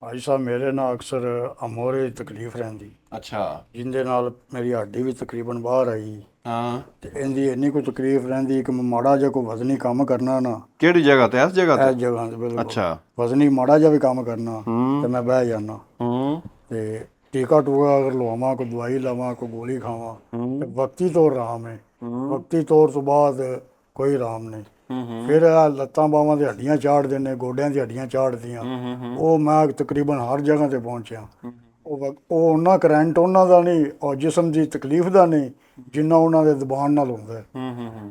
ਭਾਈ ਸਾਹਿਬ ਮੇਰੇ ਨਾਲ ਅਕਸਰ ਅਮੋਰੇ ਦੀ ਤਕਲੀਫ ਰਹਿੰਦੀ, ਅੱਛਾ। ਜਿੰਦੇ ਨਾਲ ਮੇਰੀ ਹੱਡੀ ਵੀ ਤਕਰੀਬਨ ਬਾਹਰ ਆਈ। ਹਾਂ। ਤੇ ਇਹਦੀ ਇੰਨੀ ਕੋਈ ਤਕਲੀਫ ਰਹਿੰਦੀ ਕਿ ਮੈਂ ਮਾੜਾ ਜਿਹਾ ਕੋਈ ਵਜ਼ਨੀ ਕੰਮ ਕਰਨਾ ਨਾ, ਕਿਹੜੀ ਜਗ੍ਹਾ ਤੇ? ਇਸ ਜਗ੍ਹਾ ਤੇ? ਇਸ ਜਗ੍ਹਾ ਤੇ ਬਿਲਕੁਲ ਅੱਛਾ। ਵਜ਼ਨੀ ਮਾੜਾ ਜਿਹਾ ਵੀ ਕੰਮ ਕਰਨਾ ਤੇ ਹੂੰ ਮੈਂ ਬਹਿ ਜਾਣਾ। ਹੂੰ ਤੇ ਟੀਕਾ ਟੂਕਾ ਅਗਰ ਲਵਾਵਾਂ, ਕੋਈ ਦਵਾਈ ਲਵਾਂ, ਕੋਈ ਗੋਲੀ ਖਾਵਾਂ ਤੇ ਹੂੰ ਵਕਤੀ ਤੌਰ ਆਰਾਮ ਹੈ। ਹੂੰ ਵਕਤੀ ਤੌਰ ਤੋਂ ਬਾਅਦ ਕੋਈ ਆਰਾਮ ਨਹੀਂ। ਹੂੰ ਫਿਰ ਆਹ ਲੱਤਾਂ ਬਾਹਾਂ ਦੀ ਹੱਡੀਆਂ ਚਾੜਦੇ ਨੇ, ਗੋਡਿਆਂ ਦੀ ਹੱਡੀਆਂ ਚਾੜਦੀਆਂ। ਹੂੰ ਉਹ ਮੈਂ ਤਕਰੀਬਨ ਹਰ ਜਗ੍ਹਾ ਤੇ ਪਹੁੰਚਿਆ। ਹੂੰ ਉਹ ਉਹਨਾਂ ਕਰੰਟ ਉਹਨਾਂ ਦਾ ਨਹੀਂ, ਔਰ ਜਿਸਮ ਦੀ ਤਕਲੀਫ ਦਾ ਨਹੀਂ, ਜਿੰਨਾ ਉਹਨਾਂ ਦੇ ਜ਼ੁਬਾਨ ਨਾਲ ਹੁੰਦਾ ਹੈ।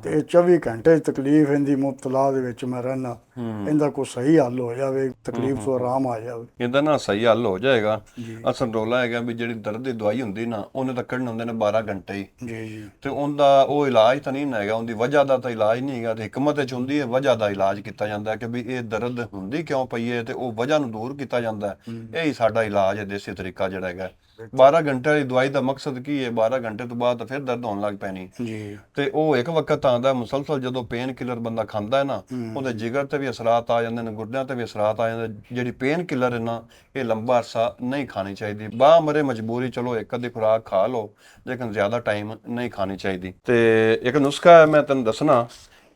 ਤੇ ਇਹ 24 ਘੰਟੇ ਤਕਲੀਫ ਇਹਦੀ ਮੁਬਤਲਾ ਦੇ ਵਿੱਚ ਮੈਂ ਰਹਿਣਾ। ਹੂੰ ਇਹਦਾ ਕੋਈ ਸਹੀ ਹੱਲ ਹੋ ਜਾਵੇ, ਤਕਲੀਫ ਤੋਂ ਆਰਾਮ ਆ ਜਾਵੇ। ਇਹਦਾ ਨਾ ਸਹੀ ਹੱਲ ਹੋ ਜਾਏਗਾ। ਜੀ ਅਸਲ ਰੌਲਾ ਹੈਗਾ ਵੀ ਜਿਹੜੀ ਦਰਦ ਦੀ ਦਵਾਈ ਹੁੰਦੀ ਨਾ, ਉਹਨੇ ਤਾਂ ਕੱਢਣ ਹੁੰਦੇ ਨੇ 12 ਘੰਟੇ ਹੀ। ਜੀ ਜੀ ਤੇ ਉਹਦਾ ਉਹ ਇਲਾਜ ਤਾਂ ਨਹੀਂ ਨਾ ਹੈਗਾ, ਉਹਦੀ ਵਜ੍ਹਾ ਦਾ ਤਾਂ ਇਲਾਜ ਨਹੀਂ ਹੈਗਾ। ਤੇ ਹਕਮਤ ਚ ਹੁੰਦੀ ਹੈ ਵਜ੍ਹਾ ਦਾ ਇਲਾਜ ਕੀਤਾ ਜਾਂਦਾ ਹੈ ਕਿ ਵੀ ਇਹ ਦਰਦ ਹੁੰਦੀ ਕਿਉਂ ਪਈ ਹੈ, ਤੇ ਉਹ ਵਜ੍ਹਾ ਨੂੰ ਦੂਰ ਕੀਤਾ ਜਾਂਦਾ ਹੈ। ਇਹ ਹੀ ਸਾਡਾ ਇਲਾਜ ਹੈ, ਦੇਸੀ ਤਰੀਕਾ ਜਿਹੜਾ ਹੈਗਾ। 12 ਘੰਟੇ ਵਾਲੀ ਦਵਾਈ ਦਾ ਮਕਸਦ ਕੀ ਹੈ? 12 ਘੰਟੇ ਤੋਂ ਬਾਅਦ ਫਿਰ ਦਰਦ ਹੋਣ ਲੱਗ ਪੈਣੀ। ਜੀ ਤੇ ਉਹ ਇੱਕ ਵਕਤ ਆਉਂਦਾ ਮੁਸਲਸਲ, ਜਦੋਂ ਪੇਨ ਕਿਲਰ ਬੰਦਾ ਖਾਂਦਾ ਹੈ ਨਾ, ਉਹਦੇ ਜਿਗਰ ਤੇ ਵੀ ਅਸਰਾਤ ਆ ਜਾਂਦੇ ਨੇ, ਗੁਰਦਿਆਂ ਤੇ ਵੀ ਅਸਰਾਤ ਆ ਜਾਂਦੇ। ਜਿਹੜੀ ਪੇਨ ਕਿਲਰ ਹੈ ਨਾ, ਇਹ ਲੰਬਾ ਅਰਸਾ ਨਹੀਂ ਖਾਣੀ ਚਾਹੀਦੀ। ਬਾਹ ਮਰੇ ਮਜਬੂਰੀ ਚਲੋ ਇੱਕ ਅੱਧੀ ਖੁਰਾਕ ਖਾ ਲਓ, ਲੇਕਿਨ ਜ਼ਿਆਦਾ ਟਾਈਮ ਨਹੀਂ ਖਾਣੀ ਚਾਹੀਦੀ। ਤੇ ਇੱਕ ਨੁਸਖਾ ਹੈ, ਮੈਂ ਤੈਨੂੰ ਦੱਸਣਾ,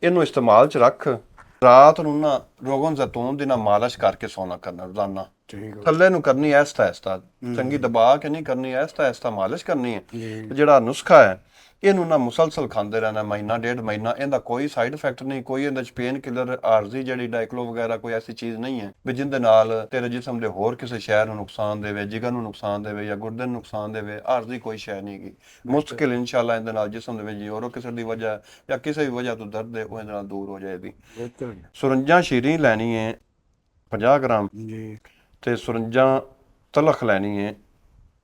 ਇਹਨੂੰ ਇਸਤੇਮਾਲ ਚ ਰੱਖ। ਰਾਤ ਨੂੰ ਨਾ ਰੋਗਨ ਜ਼ੈਤੂਨ ਦੀ ਨਾ ਮਾਲਿਸ਼ ਕਰਕੇ ਸੌਣਾ ਕਰਨਾ ਰੋਜ਼ਾਨਾ। ਠੀਕ ਹੈ ਥੱਲੇ ਨੂੰ ਕਰਨੀ ਐਸਤਾ ਐਸਤਾ, ਚੰਗੀ ਦਬਾ ਕੇ ਨਹੀਂ ਕਰਨੀ, ਐਸਤਾ ਐਸਤਾ ਮਾਲਿਸ਼ ਕਰਨੀ ਹੈ। ਜੀ ਤੇ ਜਿਹੜਾ ਨੁਸਖਾ ਹੈ, ਇਹਨੂੰ ਨਾ ਮੁਸਲਸਲ ਖਾਂਦੇ ਰਹਿਣਾ, ਮਹੀਨਾ ਡੇਢ ਮਹੀਨਾ। ਇਹਦਾ ਕੋਈ ਸਾਈਡ ਇਫੈਕਟ ਨਹੀਂ, ਕੋਈ ਇਹਦੇ ਚ ਪੇਨ ਕਿਲਰ ਆਰਜ਼ੀ ਜਿਹੜੀ ਡਾਇਕਲੋ ਵਗੈਰਾ ਕੋਈ ਐਸੀ ਚੀਜ਼ ਨਹੀਂ ਹੈ ਵੀ ਜਿਹਦੇ ਨਾਲ ਤੇਰੇ ਜਿਸਮ ਦੇ ਹੋਰ ਕਿਸੇ ਸ਼ਹਿਰ ਨੂੰ ਨੁਕਸਾਨ ਦੇਵੇ, ਜਿਗਰ ਨੂੰ ਨੁਕਸਾਨ ਦੇਵੇ ਜਾਂ ਗੁਰਦੇ ਨੂੰ ਨੁਕਸਾਨ ਦੇਵੇ। ਆਰਜ਼ੀ ਕੋਈ ਸ਼ੈ ਨਹੀਂ ਗੀ। ਮੁਸਤਕਿਲ ਇਨਸ਼ਾਅੱਲਾ ਇਹਦੇ ਨਾਲ ਜਿਸਮ ਦੇ ਵਿੱਚ ਜੋਰੋ ਕਿਸੇ ਦੀ ਵਜ੍ਹਾ ਜਾਂ ਕਿਸੇ ਵੀ ਵਜ੍ਹਾ ਤੋਂ ਦਰਦ ਹੈ, ਉਹ ਇਹਦੇ ਨਾਲ ਦੂਰ ਹੋ ਜਾਏਗੀ। ਬਿਹਤਰ ਸੁਰੰਜਾਂ ਸ਼ੀਰੀਂ ਲੈਣੀ ਹੈ 50 ਗ੍ਰਾਮ, ਜੀ ਤੇ ਸੁਰੰਜਾਂ ਤਲਖ ਲੈਣੀ ਹੈ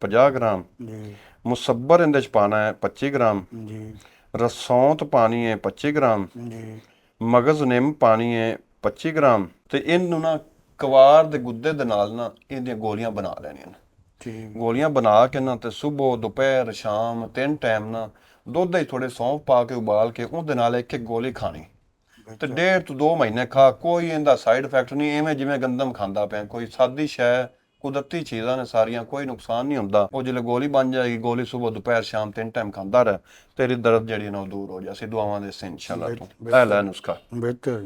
50 ਗ੍ਰਾਮ। ਜੀ ਮੁਸੱਬਰ ਇਹਦੇ ਚ ਪਾਣਾ ਹੈ 25 ਗ੍ਰਾਮ। ਜੀ ਰਸੌਂਤ ਪਾਣੀ ਹੈ 25 ਗ੍ਰਾਮ। ਜੀ ਮਗਜ਼ ਨਿੰਮ ਪਾਣੀ ਹੈ 25 ਗ੍ਰਾਮ। ਤੇ ਇਹਨੂੰ ਨਾ ਕਵਾਰ ਦੇ ਗੁੱਦੇ ਦੇ ਨਾਲ ਨਾ ਇਹਦੀਆਂ ਗੋਲੀਆਂ ਬਣਾ ਲੈਣੀਆਂ ਨੇ। ਠੀਕ ਗੋਲੀਆਂ ਬਣਾ ਕੇ ਨਾ ਤੇ ਸਵੇਰ ਦੁਪਹਿਰ ਸ਼ਾਮ 3 ਟਾਈਮ ਨਾ ਦੁੱਧ ਹੀ ਥੋੜੇ ਸੌਂਫ ਪਾ ਕੇ ਉਬਾਲ ਕੇ ਉਹਦੇ ਨਾਲ ਇੱਕ ਇੱਕ ਗੋਲੀ ਖਾਣੀ। ਤੇ 1.5 ਤੋਂ 2 ਮਹੀਨੇ ਖਾ, ਕੋਈ ਇਹਦਾ ਸਾਈਡ ਇਫੈਕਟ ਨਹੀਂ। ਐਵੇਂ ਜਿਵੇਂ ਗੰਦਮ ਖਾਂਦਾ ਪਿਆ, ਕੋਈ ਸਾਦੀ ਸ਼ੈ, ਕੁਦਰਤੀ ਚੀਜ਼ਾਂ ਨੇ ਸਾਰੀਆਂ, ਕੋਈ ਨੁਕਸਾਨ ਨਹੀਂ ਹੁੰਦਾ। ਉਹ ਜਦੋਂ ਗੋਲੀ ਬਣ ਜਾਏਗੀ, ਗੋਲੀ ਸਵੇਰ ਦੁਪਹਿਰ ਸ਼ਾਮ 3 ਟਾਈਮ ਖਾਂਦਾ ਰਹਿ, ਤੇਰੀ ਦਰਦ ਜਿਹੜੀ ਨਾ ਉਹ ਦੂਰ ਹੋ ਜਾਏ। ਅਸੀਂ ਦੁਆਵਾਂ ਦੇ ਸੇ ਇਨਸ਼ਾਅੱਲਾ। ਤੂੰ ਇਹ ਲੈ ਨੁਸਖਾ। ਬਿਹਤਰ